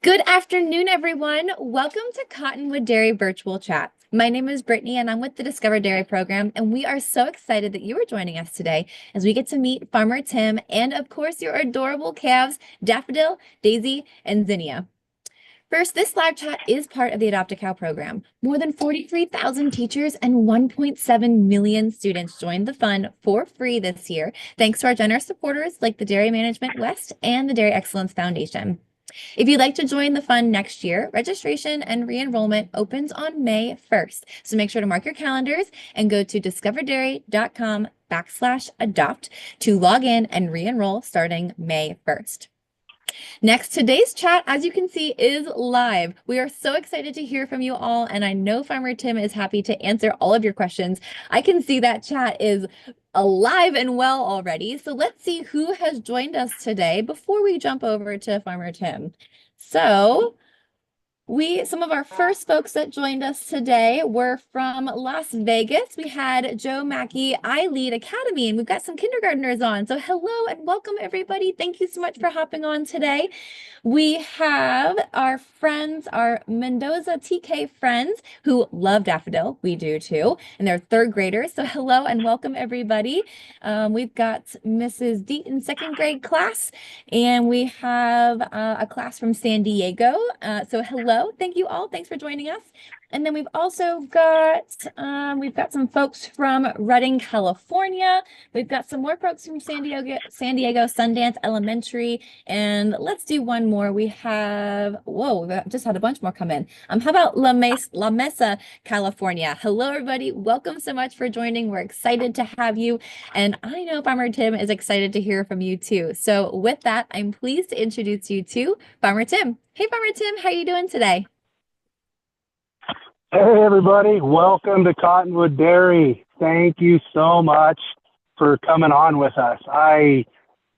Good afternoon, everyone. Welcome to Cottonwood Dairy Virtual Chat. My name is Brittany, and I'm with the Discover Dairy program, and we are so excited that you are joining us today as we get to meet Farmer Tim and, of course, your adorable calves, Daffodil, Daisy, and Zinnia. First, this live chat is part of the Adopt a Cow program. More than 43,000 teachers and 1.7 million students joined the fund for free this year, thanks to our generous supporters like the Dairy Management West and the Dairy Excellence Foundation. If you'd like to join the fund next year, registration and re-enrollment opens on May 1st. So make sure to mark your calendars and go to discoverdairy.com/adopt to log in and re-enroll starting May 1st. Next, today's chat, as you can see, is live. We are so excited to hear from you all, and I know Farmer Tim is happy to answer all of your questions. I can see that chat is alive and well already. So let's see who has joined us today before we jump over to Farmer Tim. So some of our first folks that joined us today were from Las Vegas. We had Joe Mackey, I Lead Academy, and we've got some kindergartners on. So hello and welcome everybody. Thank you so much for hopping on today. We have our friends, our Mendoza TK friends who love Daffodil. We do too. And they're third graders. So hello and welcome everybody. We've got Mrs. Deaton second grade class, and we have a class from San Diego. So hello, thank you all. Thanks for joining us. And then we've also got some folks from Redding, California. We've got some more folks from San Diego, Sundance Elementary, and let's do one more. We have we just had a bunch more come in. How about La Mesa, California? Hello, everybody. Welcome so much for joining. We're excited to have you, and I know Farmer Tim is excited to hear from you too. So with that, I'm pleased to introduce you to Farmer Tim. Hey, Farmer Tim, how are you doing today? Hey everybody, welcome to Cottonwood Dairy. Thank you so much for coming on with us.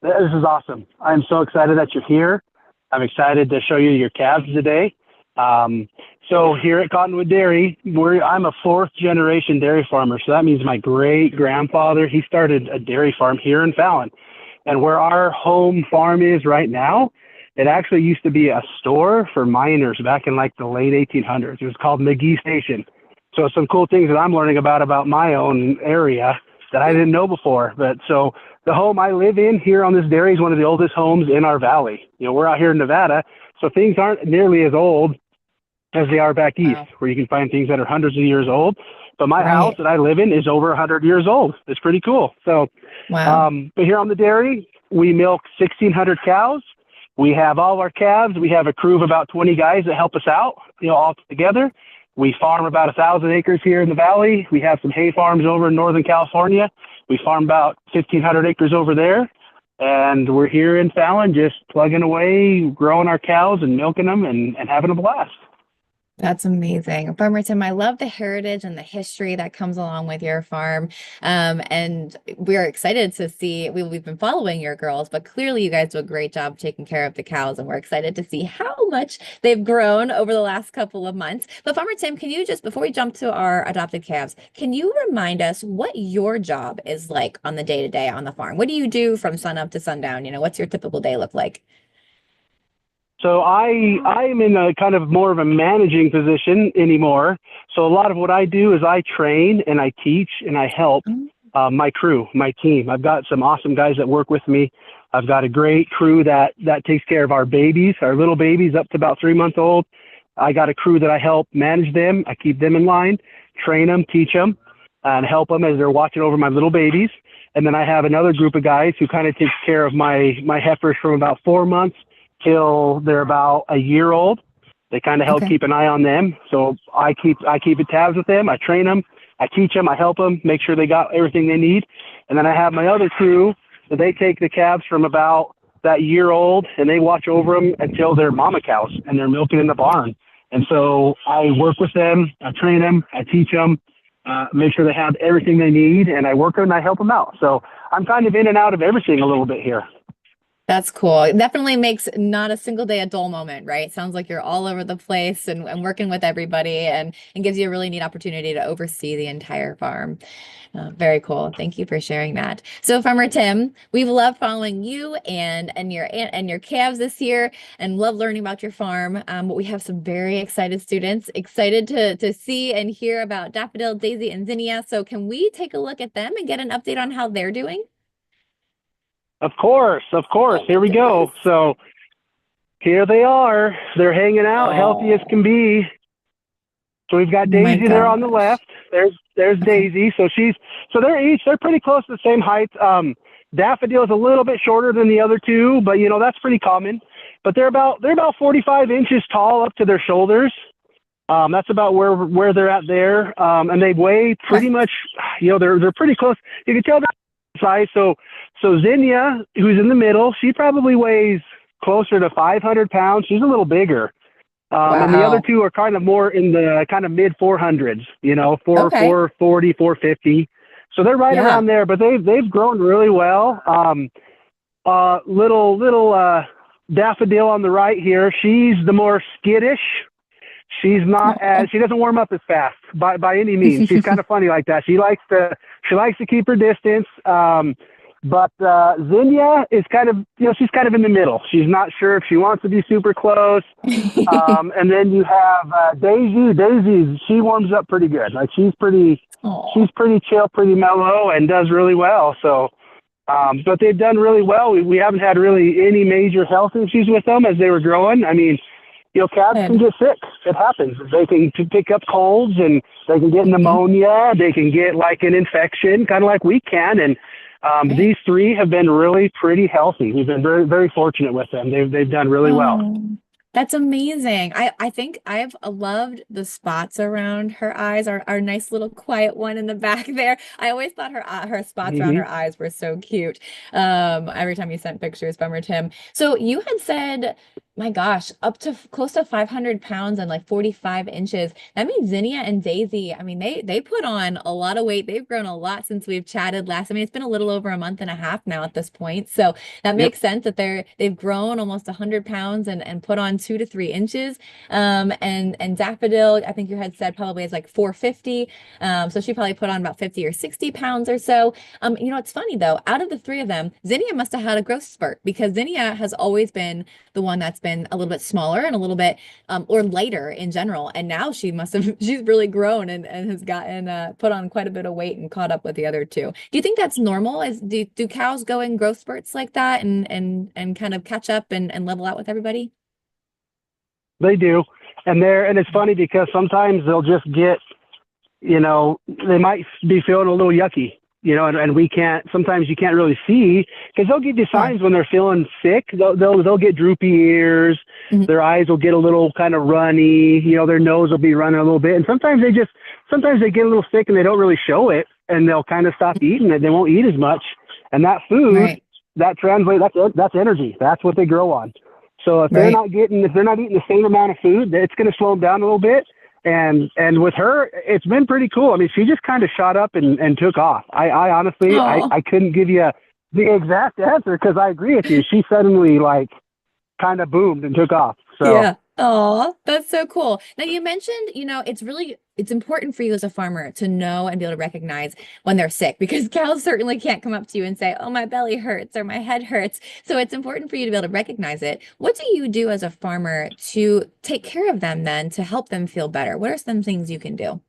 This is awesome. I'm so excited that you're here. I'm excited to show you your calves today. So here at Cottonwood Dairy, I'm a fourth generation dairy farmer. So that means my great grandfather, he started a dairy farm here in Fallon. And where our home farm is right now, it actually used to be a store for miners back in like the late 1800s. It was called McGee Station. So some cool things that I'm learning about my own area that I didn't know before. But so the home I live in here on this dairy is one of the oldest homes in our valley. You know, we're out here in Nevada, so things aren't nearly as old as they are back east, where you can find things that are hundreds of years old. But my house that I live in is over 100 years old. It's pretty cool. So, but here on the dairy, we milk 1,600 cows. We have all our calves. We have a crew of about 20 guys that help us out, all together. We farm about 1,000 acres here in the valley. We have some hay farms over in Northern California. We farm about 1,500 acres over there. And we're here in Fallon just plugging away, growing our cows and milking them and having a blast. That's amazing. Farmer Tim, I love the heritage and the history that comes along with your farm. And we're excited to see, we've been following your girls, but clearly you guys do a great job taking care of the cows, and we're excited to see how much they've grown over the last couple of months. But Farmer Tim, can you just, before we jump to our adopted calves, can you remind us what your job is like on the day-to-day on the farm? What do you do from sun up to sundown? What's your typical day look like? So I'm in a kind of more of a managing position anymore. So a lot of what I do is I train and I teach and I help my crew, my team. I've got some awesome guys that work with me. I've got a great crew that takes care of our babies, our little babies up to about 3 months old. I got a crew that I help manage them. I keep them in line, train them, teach them, and help them as they're watching over my little babies. And then I have another group of guys who kind of takes care of my heifers from about 4 months till they're about a year old. They kind of help keep an eye on them. So I keep tabs with them. I train them. I teach them. I help them make sure they got everything they need. And then I have my other crew that they take the calves from about that year old and they watch over them until they're mama cows and they're milking in the barn. And so I work with them. I train them. I teach them, make sure they have everything they need, and I work them and I help them out. So I'm kind of in and out of everything a little bit here. That's cool. It definitely makes not a single day a dull moment, right? Sounds like you're all over the place and working with everybody and gives you a really neat opportunity to oversee the entire farm. Very cool. Thank you for sharing that. So, Farmer Tim, we've loved following you and your calves this year, and love learning about your farm. But we have some very excited students, excited to see and hear about Daffodil, Daisy, and Zinnia. So, can we take a look at them and get an update on how they're doing? Of course, of course. Oh my Here we goodness. go. So here they are. They're hanging out, healthy as Oh, can be. So we've got my Daisy there on the gosh. left. There's Okay. Daisy. So they're pretty close to the same height. Daffodil is a little bit shorter than the other two, but that's pretty common. But they're about 45 inches tall up to their shoulders. That's about where they're at there. And they weigh Okay. pretty much, they're pretty close. You can tell they're size. So Zinnia, who's in the middle, she probably weighs closer to 500 pounds. She's a little bigger. And the other Wow. two are kind of more in the kind of mid 400s, Okay. 440, 450. So they're right Yeah. around there, but they've grown really well. Little Daffodil on the right here. She's the more skittish. Oh. She doesn't warm up as fast by any means. She's kind of funny like that. She likes to keep her distance. But Zinnia is kind of, she's kind of in the middle. She's not sure if she wants to be super close. And then you have Daisy. Daisy, she warms up pretty good. Like she's Oh. pretty chill, pretty mellow, and does really well. So, but they've done really well. We haven't had really any major health issues with them as they were growing. I mean, calves can Good. get sick. It happens. They can pick up colds and they can get Hmm. pneumonia. They can get like an infection, kind of like we can. And Right. these three have been really pretty healthy. We've been very, very fortunate with them. They've done really well. Oh, that's amazing. I think I've loved the spots around her eyes, our nice little quiet one in the back there. I always thought her spots around Hmm. her eyes were so cute. Every time you sent pictures, Bummer Tim. So you had said, my gosh, up to close to 500 pounds and like 45 inches. That means Zinnia and Daisy, I mean, they put on a lot of weight. They've grown a lot since we've chatted last. I mean, it's been a little over a month and a half now at this point. So that Yep. makes sense that they've grown almost 100 pounds and put on 2 to 3 inches. And Daffodil, I think you had said probably is like 450. So she probably put on about 50 or 60 pounds or so. It's funny though, out of the three of them, Zinnia must have had a growth spurt because Zinnia has always been the one that's been a little bit smaller and a little bit or lighter in general. And now she's really grown and has gotten put on quite a bit of weight and caught up with the other two. Do you think that's normal? Do cows go in growth spurts like that and kind of catch up and level out with everybody? They do. And it's funny because sometimes they'll just get, they might be feeling a little yucky, and sometimes you can't really see because they'll give you Sure. signs when they're feeling sick. They'll get droopy ears. Mhm. Their eyes will get a little kind of runny, their nose will be running a little bit. And sometimes they get a little sick and they don't really show it and they'll kind of stop eating it. They won't eat as much. And that food, Right, that translates, that's energy. That's what they grow on. So right. if they're not eating the same amount of food, it's going to slow them down a little bit. And with her, it's been pretty cool. I mean, she just kind of shot up and took off. I honestly, Oh, I couldn't give you the exact answer because I agree with you. She suddenly like kind of boomed and took off. So yeah. Oh, that's so cool. Now you mentioned, it's important for you as a farmer to know and be able to recognize when they're sick because cows certainly can't come up to you and say, "Oh, my belly hurts or my head hurts." So it's important for you to be able to recognize it. What do you do as a farmer to take care of them then to help them feel better? What are some things you can do?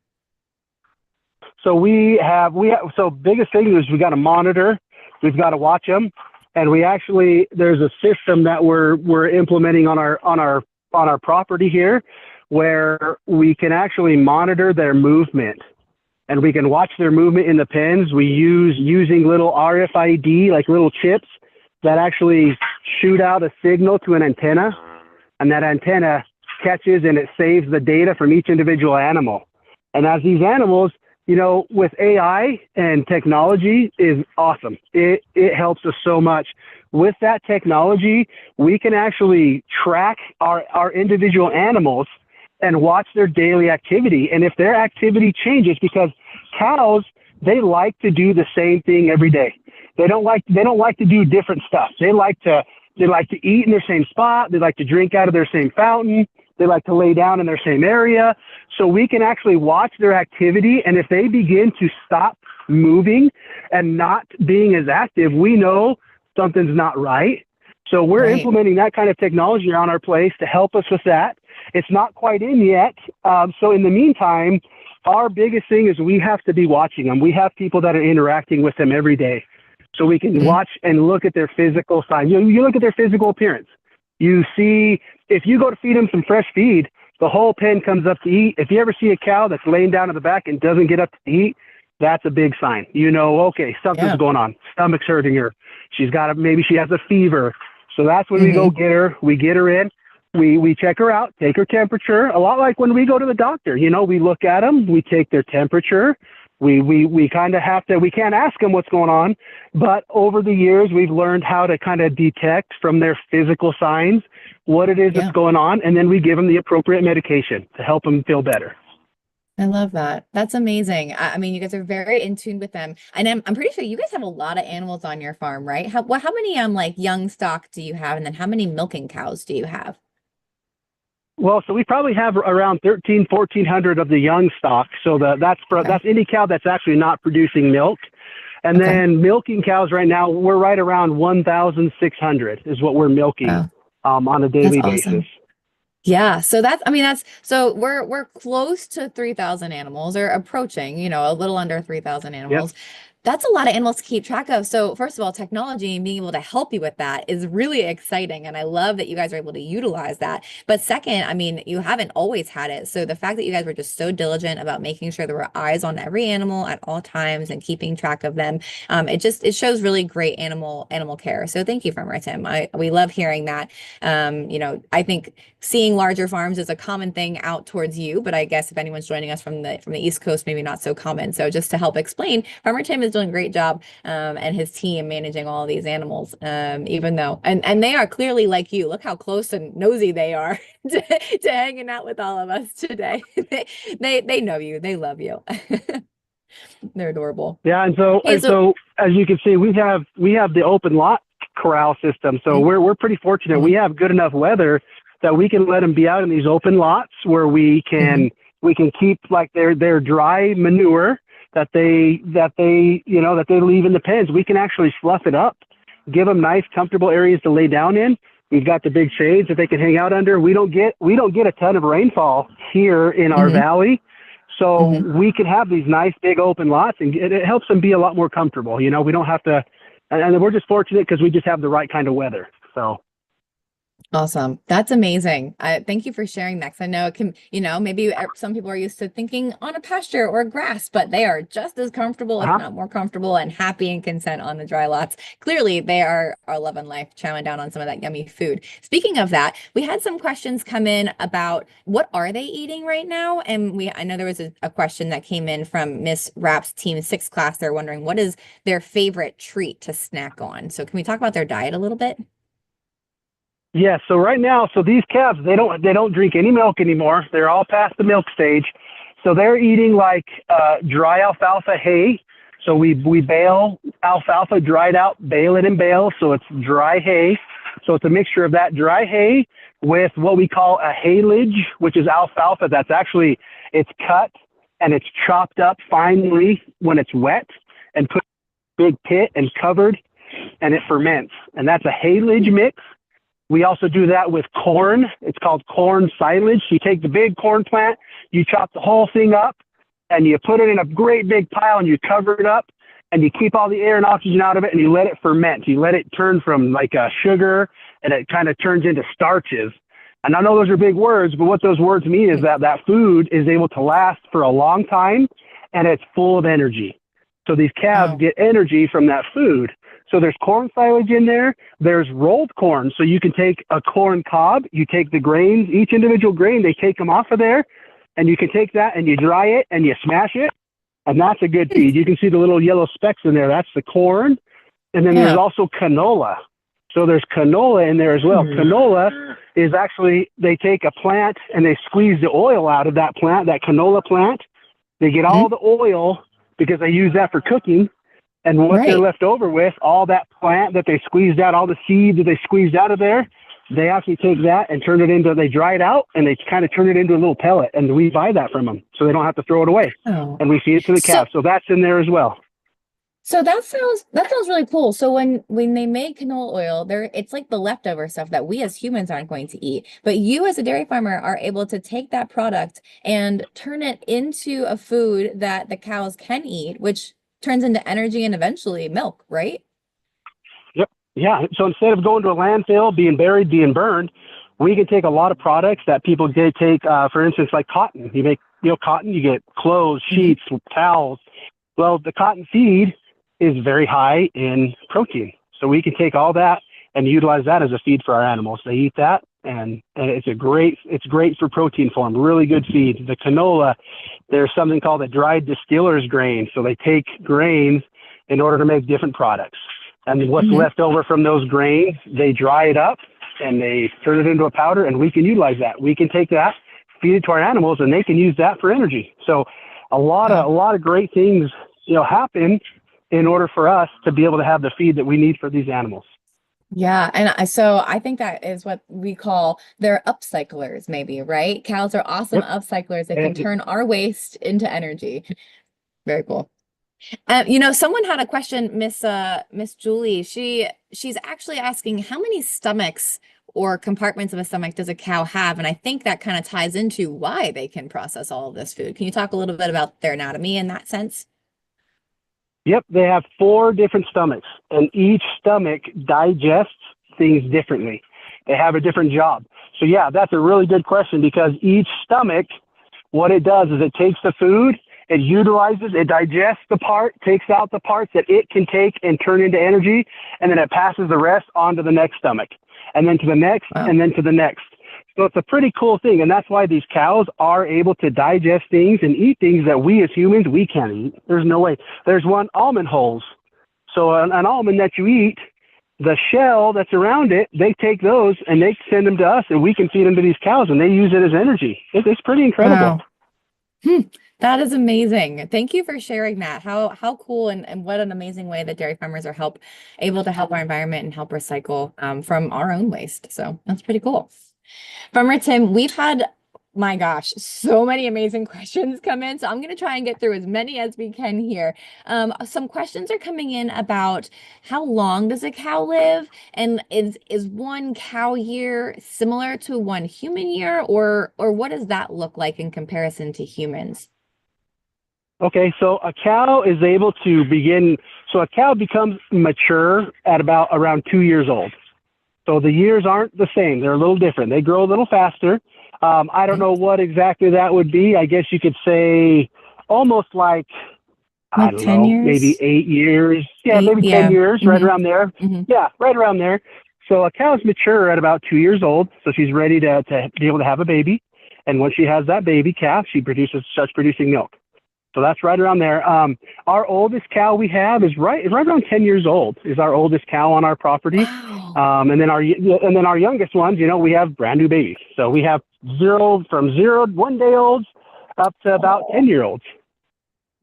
so biggest thing is we got to monitor. We've got to watch them. And there's a system that we're implementing on our property here where we can actually monitor their movement and we can watch their movement in the pens. Using little RFID, like little chips that actually shoot out a signal to an antenna, and that antenna catches and it saves the data from each individual animal. And as these animals, with AI and technology is awesome. It helps us so much. With that technology, we can actually track our individual animals and watch their daily activity. And if their activity changes, because cows, they like to do the same thing every day. They don't like to do different stuff. They like to They like to eat in their same spot. They like to drink out of their same fountain. They like to lay down in their same area. So we can actually watch their activity. And if they begin to stop moving and not being as active, we know something's not right. So we're implementing that kind of technology around our place to help us with that. It's not quite in yet. So in the meantime, our biggest thing is we have to be watching them. We have people that are interacting with them every day. So we can watch and look at their physical signs. You look at their physical appearance. You see, if you go to feed them some fresh feed, the whole pen comes up to eat. If you ever see a cow that's laying down in the back and doesn't get up to eat, that's a big sign. You know, okay, something's going on. Stomach's hurting her. Maybe she has a fever. So that's when we go get her. We get her in. We check her out, take her temperature, a lot like when we go to the doctor. You know, we look at them, we take their temperature. We kind of have to, we can't ask them what's going on, but over the years, we've learned how to kind of detect from their physical signs what it is that's going on. And then we give them the appropriate medication to help them feel better. I love that. That's amazing. I mean, you guys are very in tune with them. And I'm pretty sure you guys have a lot of animals on your farm, right? How many like young stock do you have? And then how many milking cows do you have? Well, so we probably have around 1,400 of the young stock. So that's any cow that's actually not producing milk. And then milking cows right now, we're right around 1,600 is what we're milking on a daily basis. Yeah. So so we're close to 3,000 animals, or approaching, you know, a little under 3,000 animals. That's a lot of animals to keep track of. So first of all, technology and being able to help you with that is really exciting. And I love that you guys are able to utilize that. But second, I mean, you haven't always had it. So the fact that you guys were just so diligent about making sure there were eyes on every animal at all times and keeping track of them, it shows really great animal care. So thank you, Farmer Tim. We love hearing that. You know, I think seeing larger farms is a common thing out towards you, but I guess if anyone's joining us from the East Coast, maybe not so common. So just to help explain, Farmer Tim is doing a great job, and his team managing all of these animals, even though, and they are clearly like you. Look how close and nosy they are to hanging out with all of us today. They know you. They love you. They're adorable. Yeah. And so as you can see, we have the open lot corral system. So we're pretty fortunate. We have good enough weather that we can let them be out in these open lots where we can keep like their dry manure that they leave in the pens. We can actually fluff it up, give them nice, comfortable areas to lay down in. We've got the big shades that they can hang out under. We don't get a ton of rainfall here in our valley, so we can have these nice big open lots, and it helps them be a lot more comfortable. You know, we don't have to, and we're just fortunate because we just have the right kind of weather. So. Awesome. That's amazing. Thank you for sharing that. 'Cause I know it can, you know, maybe some people are used to thinking on a pasture or grass, but they are just as comfortable, if not more comfortable, and happy and content on the dry lots. Clearly, they are loving life, chowing down on some of that yummy food. Speaking of that, we had some questions come in about what are they eating right now? And I know there was a question that came in from Miss Rapp's Team 6 class. They're wondering what is their favorite treat to snack on. So can we talk about their diet a little bit? Yeah, so right now, these calves, they don't drink any milk anymore. They're all past the milk stage. So they're eating like dry alfalfa hay. So we bale alfalfa dried out, bale it in bales, so it's dry hay. So it's a mixture of that dry hay with what we call a haylage, which is alfalfa it's cut and it's chopped up finely when it's wet and put in a big pit and covered, and it ferments. And that's a haylage mix. We also do that with corn. It's called corn silage. You take the big corn plant, you chop the whole thing up, and you put it in a great big pile, and you cover it up, and you keep all the air and oxygen out of it, and you let it ferment. You let it turn from like a sugar, and it kind of turns into starches. And I know those are big words, but what those words mean is that food is able to last for a long time, and it's full of energy. So these calves get energy from that food. So there's corn silage in there. There's rolled corn. So you can take a corn cob, you take the grains, each individual grain, they take them off of there, and you can take that and you dry it and you smash it. And that's a good feed. You can see the little yellow specks in there. That's the corn. And then there's also canola. So there's canola in there as well. Canola is actually, they take a plant and they squeeze the oil out of that plant, that canola plant. They get all the oil because they use that for cooking. And what they're Right. left over with, all that plant that they squeezed out, all the seed that they squeezed out of there, they actually take that and turn it into, they dry it out and they kind of turn it into a little pellet. And we buy that from them so they don't have to throw it away. Oh. And we feed it to the So calves. So that's in there as well. So that sounds really cool. So when they make canola oil, there it's like the leftover stuff that we as humans aren't going to eat. But you as a dairy farmer are able to take that product and turn it into a food that the cows can eat, which turns into energy and eventually milk, right? Yep. Yeah. So instead of going to a landfill, being buried, being burned, we can take a lot of products that people take, for instance, like cotton. You make, cotton, you get clothes, Hmm. sheets, towels. Well, the cotton feed is very high in protein. So we can take all that and utilize that as a feed for our animals. They eat that and it's great for protein form, really good feed. The canola, there's something called a dried distiller's grain. So they take grains in order to make different products. And what's Hmm. left over from those grains, they dry it up and they turn it into a powder and we can utilize that. We can take that, feed it to our animals and they can use that for energy. So a Wow. lot of great things, happen in order for us to be able to have the feed that we need for these animals. Yeah, and so I think that is what we call they're upcyclers, maybe, right? Cows are awesome Yep. upcyclers. They can And, turn our waste into energy. Very cool. Someone had a question, Miss Julie. She's actually asking how many stomachs or compartments of a stomach does a cow have? And I think that kind of ties into why they can process all of this food. Can you talk a little bit about their anatomy in that sense? yep, they have 4 different stomachs, and each stomach digests things differently. They have a different job. So yeah, that's a really good question because each stomach, what it does is it takes the food, it utilizes, it digests the part, takes out the parts that it can take and turn into energy, and then it passes the rest on to the next stomach, and then to the next, Wow. and then to the next. So it's a pretty cool thing, and that's why these cows are able to digest things and eat things that we as humans, we can't eat. There's no way. There's one, almond hulls. So an almond that you eat, the shell that's around it, they take those and they send them to us, and we can feed them to these cows, and they use it as energy. It's pretty incredible. Wow. Hmm. That is amazing. Thank you for sharing that. How cool and what an amazing way that dairy farmers are able to help our environment and help recycle from our own waste. So that's pretty cool. Farmer Tim, we've had, my gosh, so many amazing questions come in. So I'm going to try and get through as many as we can here. Some questions are coming in about how long does a cow live? And is one cow year similar to one human year, or what does that look like in comparison to humans? Okay, so a cow is able to begin, so a cow becomes mature at about around 2 years old. So the years aren't the same. They're a little different. They grow a little faster. I don't Okay. know what exactly that would be. I guess you could say almost like, I Like don't 10 know, maybe years? 8 years. Yeah, Eight? maybe 10 Yeah. years, right Hmm. around there. Hmm. Yeah, right around there. So a cow's mature at about 2 years old. So she's ready to be able to have a baby. And once she has that baby calf, starts producing milk. So that's right around there. Our oldest cow we have is right around 10 years old. Is our oldest cow on our property, Wow. and then our youngest ones. We have brand new babies. So we have from 1 day olds up to about 10 year olds.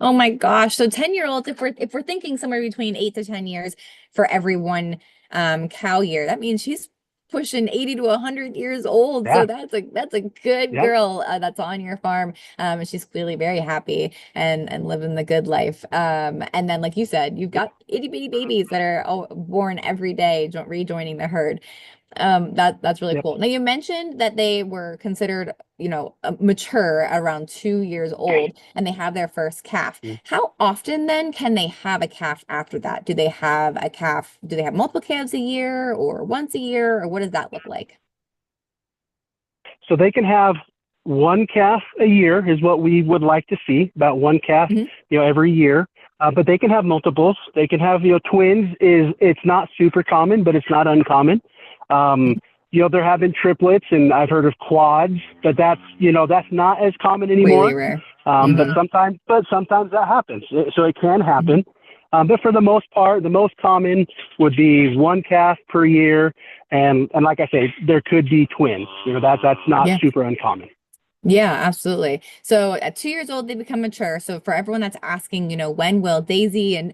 Oh my gosh. So 10-year-olds, if we're thinking somewhere between 8 to 10 years for every one cow year, that means she's pushing 80 to 100 years old. So Yeah, that's a good yeah, girl that's on your farm. And she's clearly very happy and living the good life. And then like you said, you've got itty bitty babies that are born every day, rejoining the herd. That's really yep. cool. Now you mentioned that they were considered, mature around 2 years old and they have their first calf. How often then can they have a calf after that? Do they have a calf? Do they have multiple calves a year or once a year, or what does that look like? So they can have one calf a year is what we would like to see, about one calf, Hmm. every year. But they can have multiples. They can have, twins. It's not super common, but it's not uncommon. Um, they're having triplets, and I've heard of quads, but that's not as common Really anymore. rare. But Hmm. sometimes that happens. So it can Hmm. happen. But for the most part, the most common would be one calf per year, and like I say, there could be twins. That's not Yeah. super uncommon. Yeah, absolutely. So at 2 years old, they become mature. So for everyone that's asking, when will Daisy and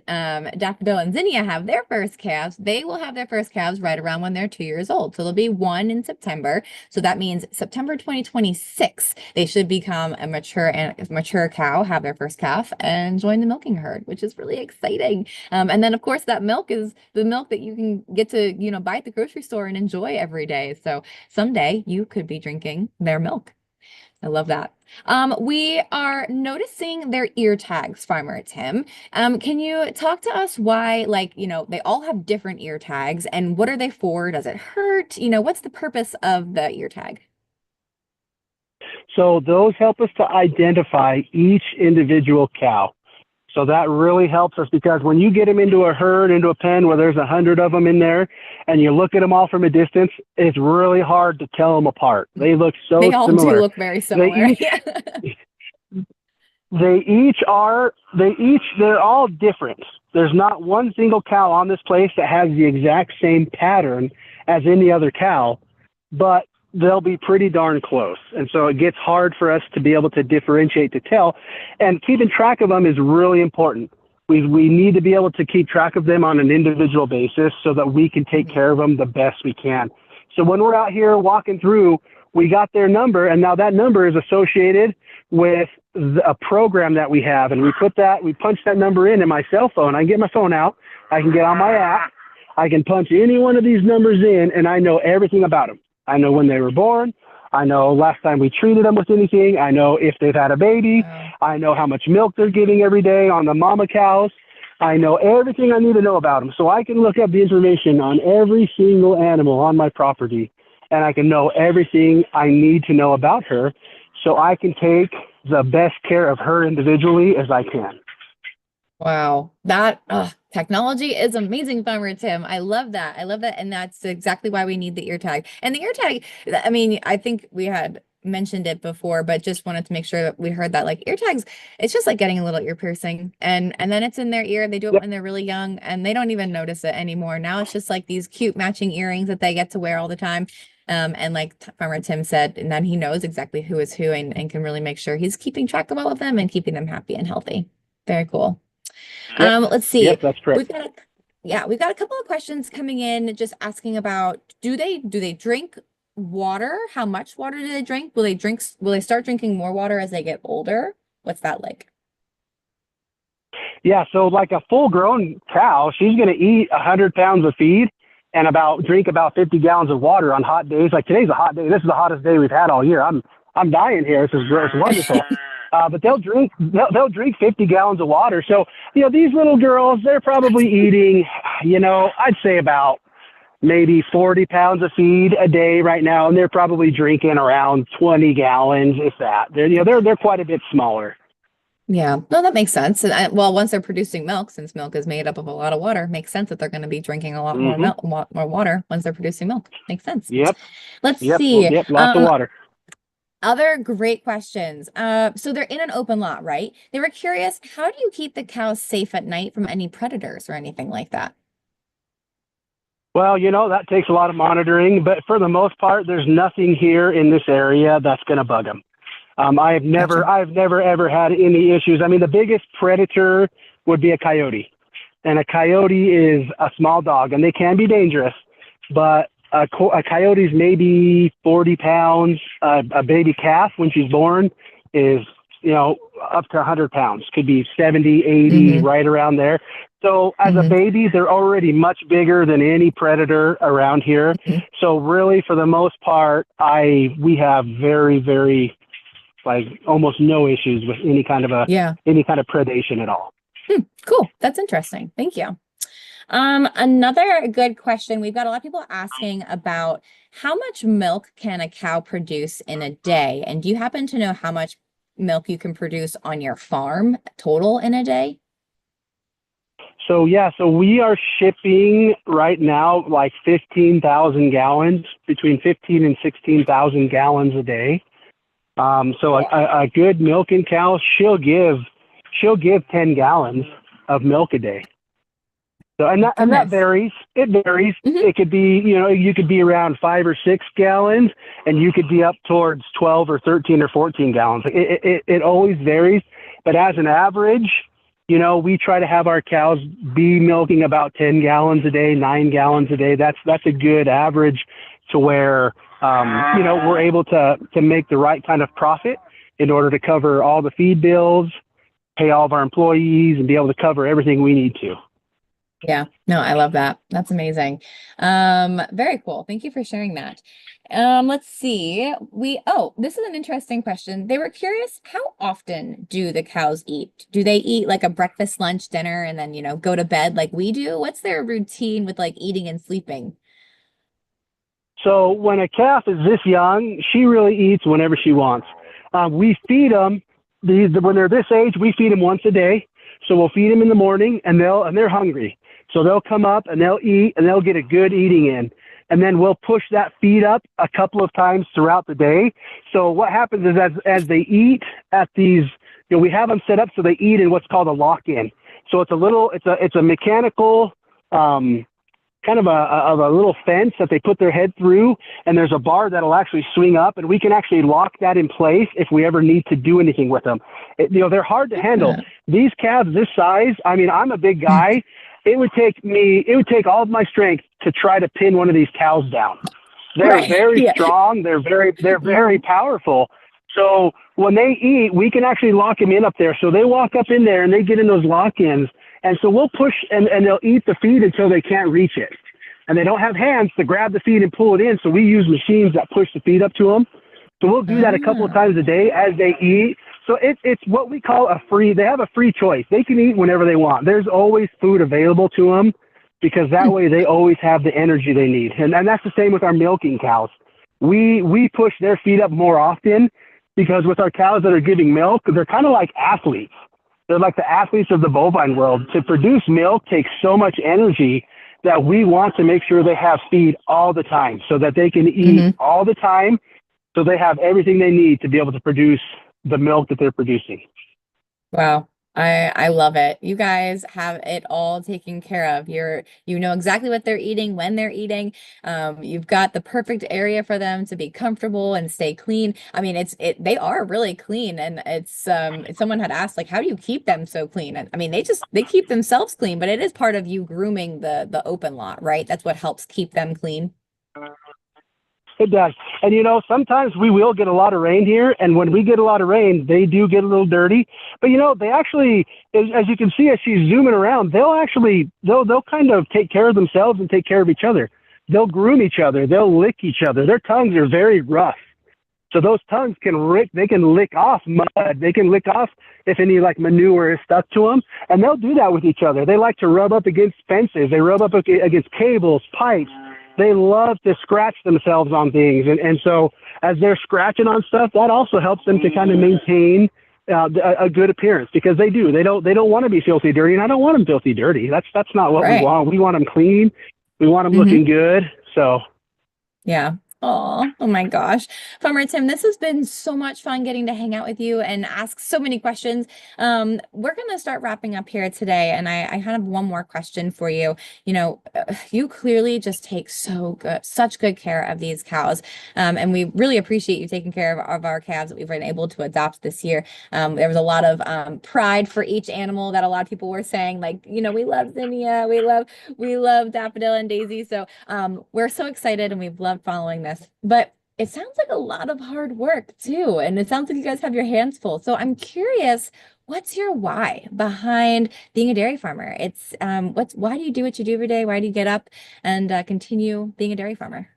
Daffodil and Zinnia have their first calves? They will have their first calves right around when they're 2 years old. So they'll be one in September. So that means September 2026, they should become a mature cow, have their first calf, and join the milking herd, which is really exciting. And then of course that milk is the milk that you can get to, buy at the grocery store and enjoy every day. So someday you could be drinking their milk. I love that. We are noticing their ear tags, Farmer Tim. Can you talk to us why, like, they all have different ear tags and what are they for? Does it hurt? What's the purpose of the ear tag? So those help us to identify each individual cow. So that really helps us because when you get them into a herd, into a pen where there's 100 of them in there, and you look at them all from a distance, it's really hard to tell them apart. They look so They all do similar. look very They similar. each, Yeah. they're all different. There's not one single cow on this place that has the exact same pattern as any other cow, but they'll be pretty darn close. And so it gets hard for us to be able to differentiate, to tell. And keeping track of them is really important. We need to be able to keep track of them on an individual basis so that we can take care of them the best we can. So when we're out here walking through, we got their number, and now that number is associated with a program that we have. And we punch that number in my cell phone. I can get my phone out. I can get on my app. I can punch any one of these numbers in, and I know everything about them. I know when they were born. I know last time we treated them with anything. I know if they've had a baby. Wow. I know how much milk they're giving every day on the mama cows. I know everything I need to know about them. So I can look up the information on every single animal on my property, and I can know everything I need to know about her so I can take the best care of her individually as I can. Wow. That technology is amazing, Farmer Tim. I love that. I love that. And that's exactly why we need the ear tag. And the ear tag, I mean, I think we had mentioned it before, but just wanted to make sure that we heard that like ear tags, it's just like getting a little ear piercing. And then it's in their ear. They do it Yep. when they're really young and they don't even notice it anymore. Now it's just like these cute matching earrings that they get to wear all the time. And like Farmer Tim said, and then he knows exactly who is who and can really make sure he's keeping track of all of them and keeping them happy and healthy. Very cool. Yep. Let's Yep, see. that's correct. We've got a couple of questions coming in just asking about do they drink water? How much water do they drink? Will they start drinking more water as they get older? What's that like? Yeah, so like a full-grown cow, she's going to eat 100 pounds of feed and drink about 50 gallons of water on hot days. Like today's a hot day. This is the hottest day we've had all year. I'm dying here. This is great. It's wonderful. But they'll drink 50 gallons of water. So these little girls, they're probably eating, I'd say about maybe 40 pounds of feed a day right now, and they're probably drinking around 20 gallons, if that. They're quite a bit smaller. Yeah, no, that makes sense. And well, once they're producing milk, since milk is made up of a lot of water, makes sense that they're going to be drinking a lot more Mm-hmm. milk, more water once they're producing milk. Makes sense. Yep. Let's Yep. see. Yep. Lots of water. Other great questions. So they're in an open lot, right? They were curious, how do you keep the cows safe at night from any predators or anything like that? Well, that takes a lot of monitoring, but for the most part, there's nothing here in this area that's going to bug them. I've never ever had any issues. I mean, the biggest predator would be a coyote, and a coyote is a small dog, and they can be dangerous, but a coyote's maybe 40 pounds. A baby calf, when she's born, is, up to 100 pounds, could be 70, 80, right around there. So as a baby, they're already much bigger than any predator around here. So really, for the most part, we have very, very, like almost no issues with any kind of predation at all. Cool. That's interesting. Thank you. Another good question. We've got a lot of people asking about how much milk can a cow produce in a day? And do you happen to know how much milk you can produce on your farm total in a day? So we are shipping right now like 15,000 gallons, between 15 and 16,000 gallons a day. So a good milking cow, she'll give 10 gallons of milk a day. So, My and that goodness. varies. It varies. Hmm. It could be, you could be around 5 or 6 gallons, and you could be up towards 12 or 13 or 14 gallons. It always varies. But as an average, we try to have our cows be milking about 10 gallons a day, 9 gallons a day. That's a good average to where, we're able to make the right kind of profit in order to cover all the feed bills, pay all of our employees, and be able to cover everything we need to. Yeah, no, I love that. That's amazing. Very cool. Thank you for sharing that. Let's see. This is an interesting question. They were curious, how often do the cows eat? Do they eat like a breakfast, lunch, dinner, and then, go to bed like we do? What's their routine with like eating and sleeping? So when a calf is this young, she really eats whenever she wants. We feed them when they're this age. We feed them once a day. So we'll feed them in the morning, and they're hungry. So they'll come up and they'll eat, and they'll get a good eating in. And then we'll push that feed up a couple of times throughout the day. So what happens is as they eat at these, we have them set up so they eat in what's called a lock-in. So it's a mechanical kind of a little fence that they put their head through, and there's a bar that'll actually swing up, and we can actually lock that in place if we ever need to do anything with them. They're hard to handle. Yeah. These calves this size, I mean, I'm a big guy. It would take all of my strength to try to pin one of these cows down. They're Right. very Yeah. strong. They're very powerful. So when they eat, we can actually lock them in up there. So they walk up in there and they get in those lock-ins. And so we'll push, and they'll eat the feed until they can't reach it. And they don't have hands to grab the feed and pull it in. So we use machines that push the feed up to them. So we'll do that a couple of Oh. times a day as they eat. So it's what we call they have a free choice. They can eat whenever they want. There's always food available to them, because that way they always have the energy they need. And that's the same with our milking cows. We push their feed up more often, because with our cows that are giving milk, they're kind of like athletes. They're like the athletes of the bovine world. To produce milk takes so much energy that we want to make sure they have feed all the time so that they can eat Hmm. all the time, so they have everything they need to be able to produce the milk that they're producing. Wow. I love it. You guys have it all taken care of. You know exactly what they're eating, when they're eating. You've got the perfect area for them to be comfortable and stay clean. I mean, they are really clean, and someone had asked, like, how do you keep them so clean? And I mean, they keep themselves clean, but it is part of you grooming the open lot, right? That's what helps keep them clean. It does. And sometimes we will get a lot of rain here. And when we get a lot of rain, they do get a little dirty. But they actually, as you can see, as she's zooming around, they'll kind of take care of themselves and take care of each other. They'll groom each other. They'll lick each other. Their tongues are very rough. So those tongues they can lick off mud. They can lick off if any like manure is stuck to them. And they'll do that with each other. They like to rub up against fences. They rub up against cables, pipes. They love to scratch themselves on things. And so as they're scratching on stuff, that also helps them to kind of maintain a good appearance, because they do. They don't want to be filthy dirty, and I don't want them filthy dirty. That's not what we Right. want. We want them clean. We want them Hmm. looking good. So Yeah. Oh my gosh. Farmer Tim, this has been so much fun getting to hang out with you and ask so many questions. We're going to start wrapping up here today, and I have one more question for you. You clearly just take such good care of these cows. And we really appreciate you taking care of our calves that we've been able to adopt this year. There was a lot of pride for each animal that a lot of people were saying, like, we love Zinnia, we love Daffodil and Daisy. So we're so excited, and we've loved following this. But it sounds like a lot of hard work too. And it sounds like you guys have your hands full. So I'm curious, what's your why behind being a dairy farmer? It's why do you do what you do every day? Why do you get up and continue being a dairy farmer?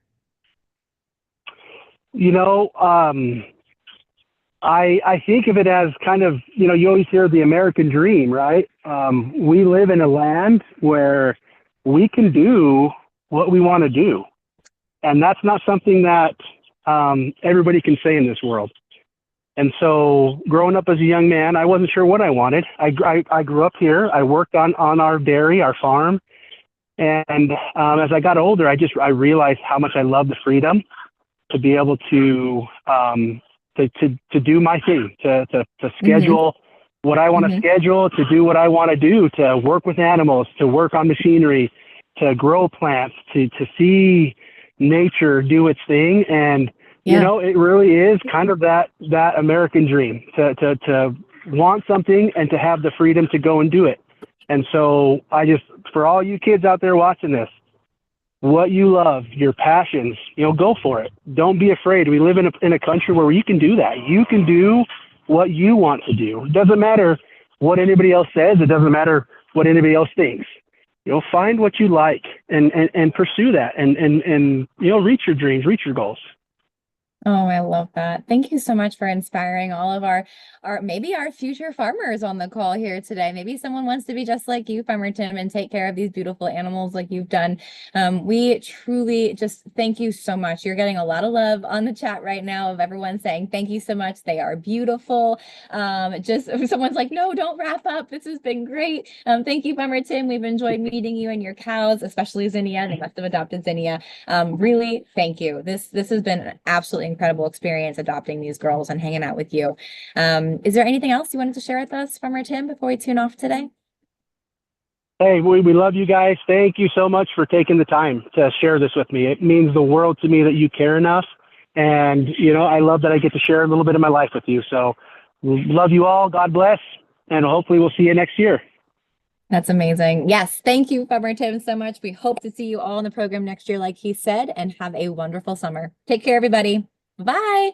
you know, um, I think of it as kind of, you always hear the American dream, right? We live in a land where we can do what we want to do. And that's not something that everybody can say in this world. And so growing up as a young man, I wasn't sure what I wanted. I grew up here. I worked on our dairy, our farm. And as I got older, I realized how much I love the freedom to be able to do my thing, to Hmm. schedule what I want to Hmm. schedule, to do what I want to do, to work with animals, to work on machinery, to grow plants, to see nature do its thing. And, you Yeah. know, it really is kind of that American dream to want something and to have the freedom to go and do it. And so for all you kids out there watching this, what you love, your passions, you know, go for it. Don't be afraid. We live in a country where you can do that. You can do what you want to do. It doesn't matter what anybody else says. It doesn't matter what anybody else thinks. You know, find what you like and pursue that and, you know, reach your dreams, reach your goals. Oh, I love that. Thank you so much for inspiring all of our maybe our future farmers on the call here today. Maybe someone wants to be just like you, Farmer Tim, and take care of these beautiful animals like you've done. We truly just thank you so much. You're getting a lot of love on the chat right now of everyone saying thank you so much. They are beautiful. Just someone's like, no, don't wrap up. This has been great. Thank you, Farmer Tim. We've enjoyed meeting you and your cows, especially Zinnia. They must have adopted Zinnia. Really, thank you. This has been an absolutely incredible experience adopting these girls and hanging out with you. Is there anything else you wanted to share with us, Farmer Tim, before we tune off today? Hey, we love you guys. Thank you so much for taking the time to share this with me. It means the world to me that you care enough. And, you know, I love that I get to share a little bit of my life with you. So love you all. God bless. And hopefully we'll see you next year. That's amazing. Yes, thank you, Farmer Tim, so much. We hope to see you all in the program next year, like he said, and have a wonderful summer. Take care, everybody. Bye.